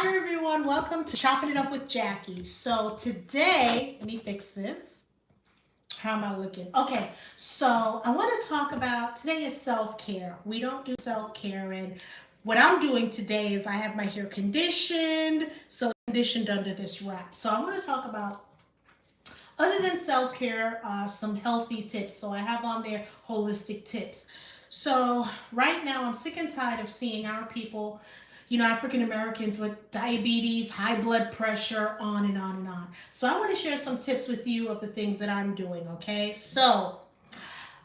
Hi everyone, welcome to Chopping It Up with Jackie. So today, let me fix this. How am I looking? Okay, so I want to talk about today is self-care. We don't do self-care, and what I'm doing today is I have my hair conditioned, so it's conditioned under this wrap. So I want to talk about other than self-care, some healthy tips. So I have on there holistic tips. So right now I'm sick and tired of seeing our people, African Americans with diabetes, high blood pressure, on and on and on. So I want to share some tips with you of the things that I'm doing, okay? So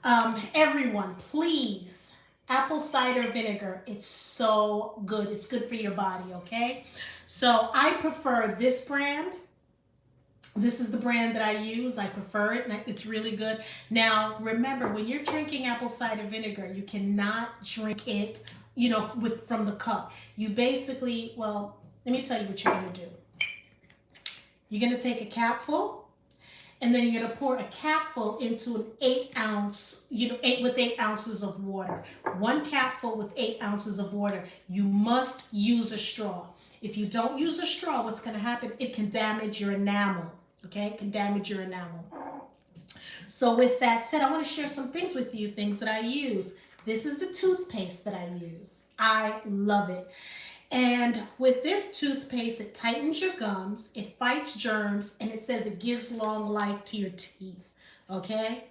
everyone, please, apple cider vinegar. It's so good. It's good for your body, okay? So I prefer this brand. This is the brand that I use. I prefer it, and it's really good. Now, remember, when you're drinking apple cider vinegar, you cannot drink it, with from the cup. You basically, well, let me tell you what you're going to do. You're going to take a capful, and then you're going to pour a capful into an 8 ounce, 8 ounces of water. One capful with 8 ounces of water. You must use a straw. If you don't use a straw, what's going to happen? It can damage your enamel. Okay, it can damage your enamel. So with that said, I want to share some things with you, things that I use. This is the toothpaste that I use. I love it. And with this toothpaste, it tightens your gums, it fights germs, and it says it gives long life to your teeth. Okay?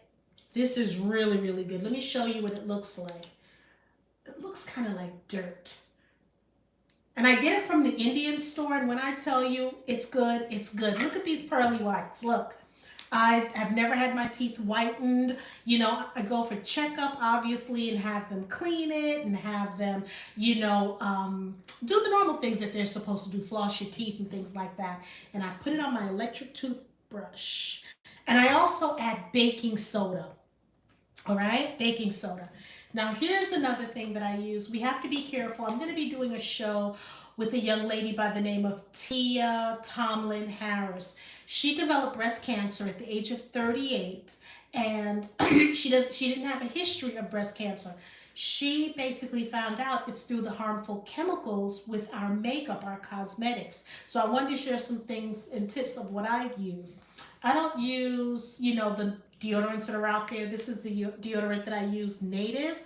This is really, really good. Let me show you what it looks like. It looks kind of like dirt. And I get it from the Indian store, and when I tell you it's good, it's good. Look at these pearly whites. Look. I have never had my teeth whitened. I go for checkup, obviously, and have them clean it and have them, do the normal things that they're supposed to do, floss your teeth and things like that. And I put it on my electric toothbrush. And I also add baking soda. All right, baking soda. Now, here's another thing that I use. We have to be careful. I'm going to be doing a show with a young lady by the name of Tia Tomlin Harris. She developed breast cancer at the age of 38, and she didn't have a history of breast cancer. She basically found out it's through the harmful chemicals with our makeup, our cosmetics. So I wanted to share some things and tips of what I use. I don't use, the deodorants that are out there. This is the deodorant that I use, Native.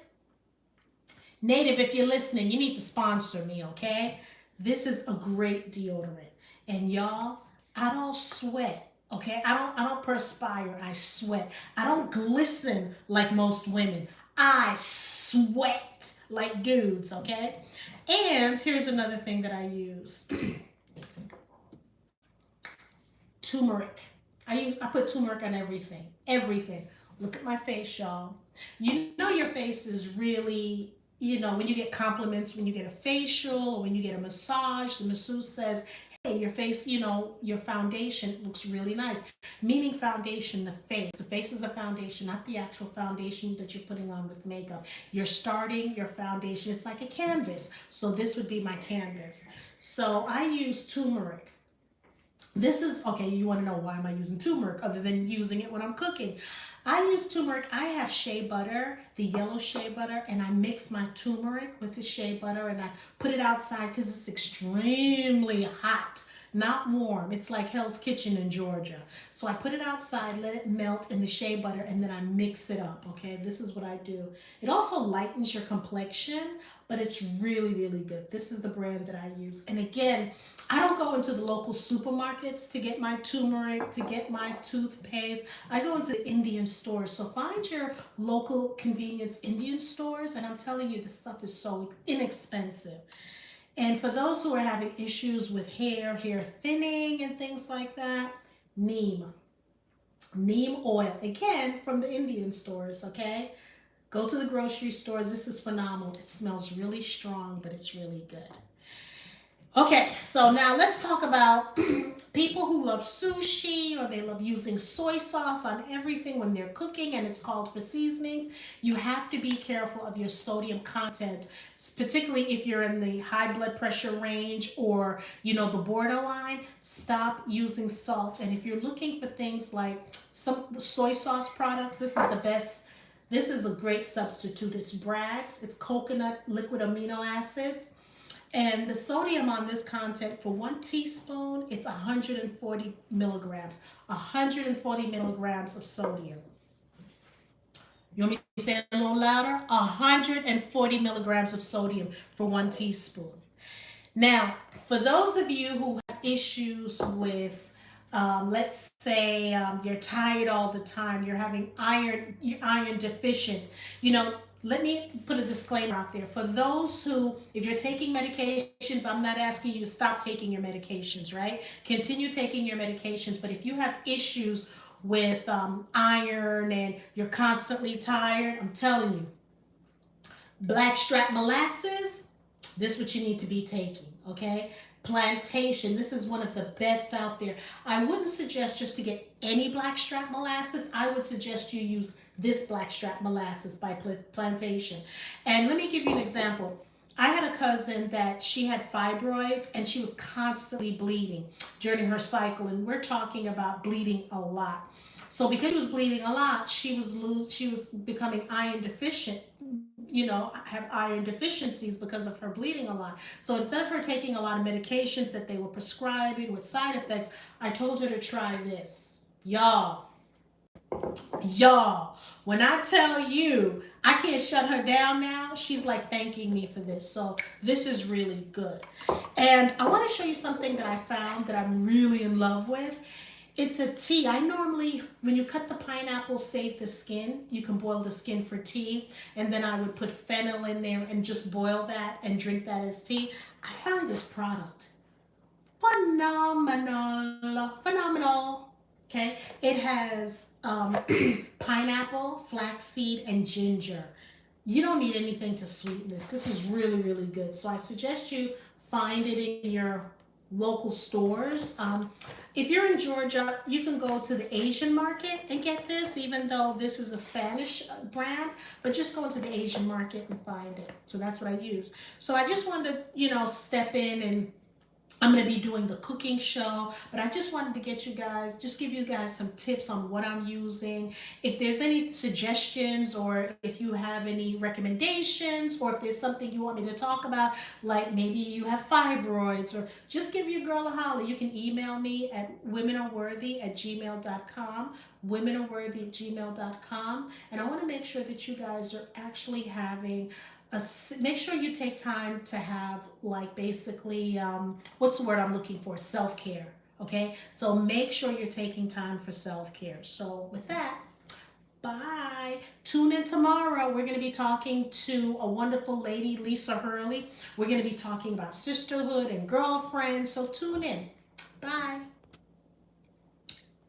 Native, if you're listening, you need to sponsor me, okay? This is a great deodorant. And y'all, I don't sweat, okay? I don't perspire, I sweat. I don't glisten like most women. I sweat like dudes, okay? And here's another thing that I use. Turmeric. I put turmeric on everything. Everything. Look at my face, y'all. You know your face is really, when you get compliments, when you get a facial, or when you get a massage, the masseuse says, hey, your face, your foundation looks really nice. Meaning foundation, the face. The face is the foundation, not the actual foundation that you're putting on with makeup. You're starting your foundation. It's like a canvas. So this would be my canvas. So I use turmeric. This is, okay, you want to know why am I using turmeric other than using it when I'm cooking. I use turmeric. I have shea butter, the yellow shea butter, and I mix my turmeric with the shea butter and I put it outside because it's extremely hot, not warm. It's like Hell's Kitchen in Georgia. So I put it outside, let it melt in the shea butter, and then I mix it up, okay? This is what I do. It also lightens your complexion, but it's really, really good. This is the brand that I use. And again, I don't go into the local supermarkets to get my turmeric, to get my toothpaste. I go into the Indian stores. So find your local convenience Indian stores. And I'm telling you, this stuff is so inexpensive. And for those who are having issues with hair thinning and things like that, neem. Neem oil. Again, from the Indian stores, okay? Go to the grocery stores. This is phenomenal. It smells really strong, but it's really good. Okay, so now let's talk about people who love sushi or they love using soy sauce on everything when they're cooking and it's called for seasonings. You have to be careful of your sodium content, particularly if you're in the high blood pressure range or, the borderline. Stop using salt. And if you're looking for things like some soy sauce products, this is the best. This is a great substitute. It's Bragg's. It's coconut liquid amino acids. And the sodium on this content for 1 teaspoon, it's 140 milligrams. 140 milligrams of sodium. You want me to say it a little louder? 140 milligrams of sodium for 1 teaspoon. Now, for those of you who have issues with, let's say you're tired all the time, you're having you're iron deficient, let me put a disclaimer out there. For those who, if you're taking medications, I'm not asking you to stop taking your medications, right? Continue taking your medications. But if you have issues with iron and you're constantly tired, I'm telling you, blackstrap molasses, this is what you need to be taking, okay? Plantation, this is one of the best out there. I wouldn't suggest just to get any blackstrap molasses. I would suggest you use this blackstrap molasses by Plantation. And let me give you an example. I had a cousin that she had fibroids and she was constantly bleeding during her cycle, and we're talking about bleeding a lot. So because she was bleeding a lot, she was becoming iron deficient, have iron deficiencies because of her bleeding a lot. So instead of her taking a lot of medications that they were prescribing with side effects, I told her to try this. Y'all, when I tell you I can't shut her down now, she's like thanking me for this. So this is really good. And I want to show you something that I found that I'm really in love with. It's a tea. I normally, when you cut the pineapple, save the skin. You can boil the skin for tea. And then I would put fennel in there and just boil that and drink that as tea. I found this product phenomenal. Okay, it has pineapple, flaxseed, and ginger. You don't need anything to sweeten this. This is really, really good. So I suggest you find it in your local stores. If you're in Georgia, you can go to the Asian market and get this, even though this is a Spanish brand, but just go into the Asian market and find it. So that's what I use. So I just wanted to, step in, and I'm going to be doing the cooking show, but I just wanted to give you guys some tips on what I'm using. If there's any suggestions, or if you have any recommendations, or if there's something you want me to talk about, like maybe you have fibroids, or just give your girl a holler. You can email me at womenoraworthy@gmail.com, womenoraworthy@gmail.com. And I want to make sure that you guys are actually having make sure you take time to have, like, basically, what's the word I'm looking for? Self-care. Okay, so make sure you're taking time for self-care. So with that, bye. Tune in tomorrow. We're going to be talking to a wonderful lady, Lisa Hurley. We're going to be talking about sisterhood and girlfriends. So tune in. Bye.